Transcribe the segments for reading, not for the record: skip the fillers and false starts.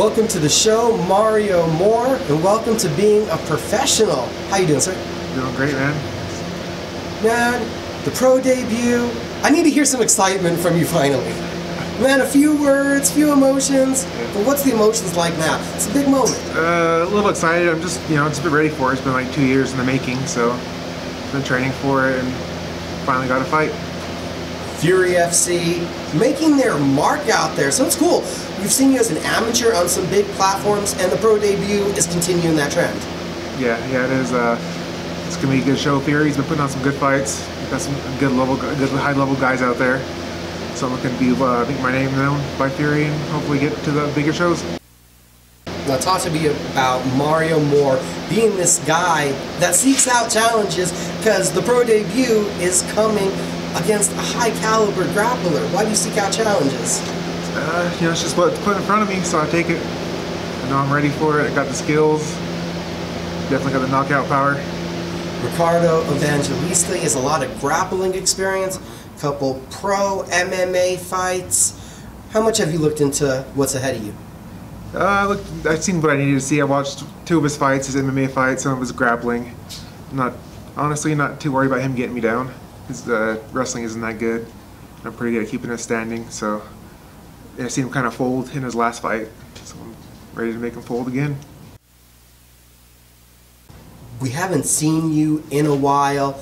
Welcome to the show, Mario Moore, and welcome to being a professional. How you doing, sir? Doing great, man. Man, the pro debut. I need to hear some excitement from you finally. Man, a few words, few emotions. But what's the emotions like now? It's a big moment. A little excited. I'm just, just a bit ready for it. It's been like 2 years in the making, so I've been training for it and finally got a fight. Fury FC, making their mark out there, so it's cool. We've seen you as an amateur on some big platforms, and the pro debut is continuing that trend. Yeah, it is. It's gonna be a good show. Fury's been putting on some good fights. We've got some good high-level guys out there. So I'm looking to make my name known by Fury and hopefully get to the bigger shows. Now talk to me about Mario Moore being this guy that seeks out challenges because the pro debut is coming against a high-caliber grappler. Why do you seek out challenges? It's just what's put in front of me, so I take it. I know I'm ready for it. I got the skills. Definitely got the knockout power. Ricardo Evangelista has a lot of grappling experience, a couple pro MMA fights. How much have you looked into what's ahead of you? I've seen what I needed to see. I watched 2 of his fights, his MMA fights, some of his grappling. Honestly not too worried about him getting me down. His wrestling isn't that good. I'm pretty good at keeping it standing, so I seen him kind of fold in his last fight, so I'm ready to make him fold again. We haven't seen you in a while,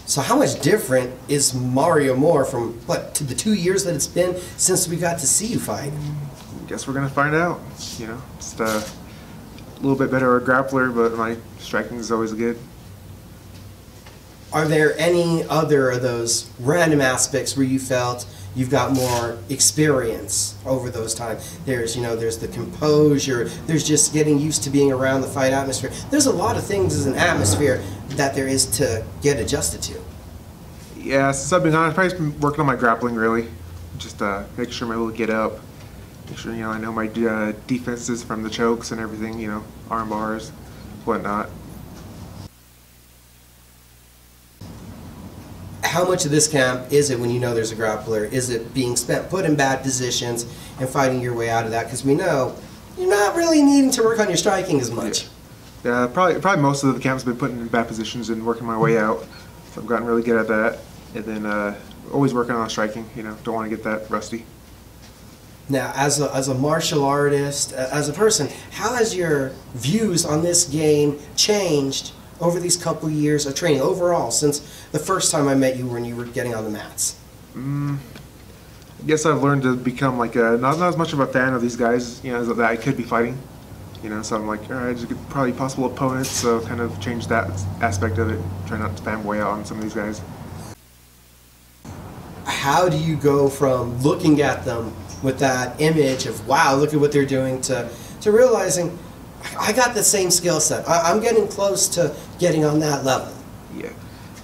so how much different is Mario Moore from, to the 2 years that it's been since we got to see you fight? Guess we're going to find out. Just a little bit better of a grappler, but my striking is always good. Are there any other of those random aspects where you felt you've got more experience over those times? There's the composure, there's just getting used to being around the fight atmosphere. There's a lot of things as an atmosphere that there is to get adjusted to. Yeah, since I've been on, I've probably been working on my grappling really. Just making sure I'm able to get up. Make sure, I know my defenses from the chokes and everything, arm bars, whatnot. How much of this camp is it when you know there's a grappler? Is it being put in bad positions and fighting your way out of that? Because we know you're not really needing to work on your striking as much. Yeah, probably most of the camp's been put in bad positions and working my way out. So I've gotten really good at that. And then always working on striking, don't want to get that rusty. Now, as a martial artist, as a person, how has your views on this game changed over these couple years of training overall since the first time I met you when you were getting on the mats? I guess I've learned to become like not as much of a fan of these guys, that I could be fighting. So I'm like, all right, just probably possible opponents, so kind of change that aspect of it. Try not to fanboy out on some of these guys. How do you go from looking at them with that image of, wow, look at what they're doing, to realizing, I got the same skill set. I'm getting close to getting on that level. Yeah.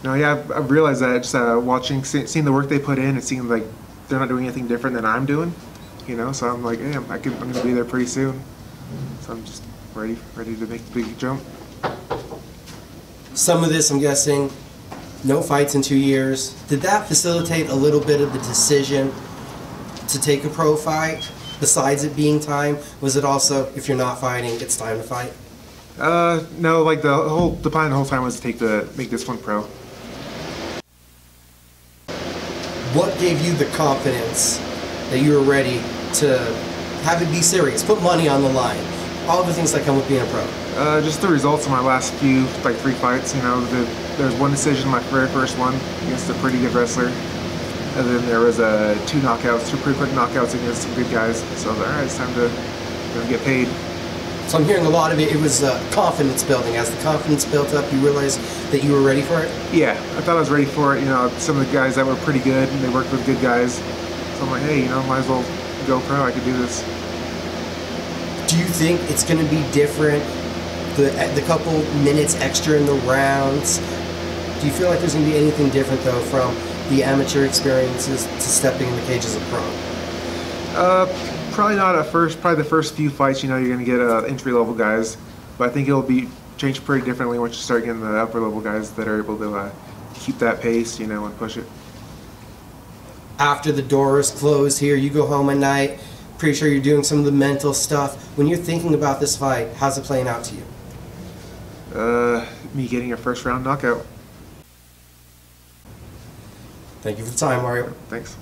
No, yeah, I've realized that just seeing the work they put in, and seeing like they're not doing anything different than I'm doing, So I'm like, hey, I'm going to be there pretty soon. So I'm just ready to make the big jump. Some of this, I'm guessing, no fights in 2 years. Did that facilitate a little bit of the decision to take a pro fight? Besides it being time, was it also, if you're not fighting, it's time to fight? No, like the plan the whole time was to make this one pro. What gave you the confidence that you were ready to have it be serious, put money on the line, all the things that come with being a pro? Just the results of my last 3 fights. There was one decision, my very first one, against a pretty good wrestler. And then there was 2 pretty quick knockouts against some good guys. So I was like, all right, it's time to get paid. So I'm hearing a lot of it was confidence building. As the confidence built up, you realized that you were ready for it? Yeah, I thought I was ready for it. Some of the guys that were pretty good, and they worked with good guys. So I'm like, hey, might as well go pro. I could do this. Do you think it's going to be different, the couple minutes extra in the rounds? Do you feel like there's going to be anything different, though, from the amateur experiences to stepping in the cage as a pro? Probably not at first. Probably the first few fights, you're going to get entry-level guys. But I think it'll be changed pretty differently once you start getting the upper-level guys that are able to keep that pace, and push it. After the doors close here, you go home at night, pretty sure you're doing some of the mental stuff. When you're thinking about this fight, how's it playing out to you? Me getting a first round knockout. Thank you for the time, Mario. Thanks.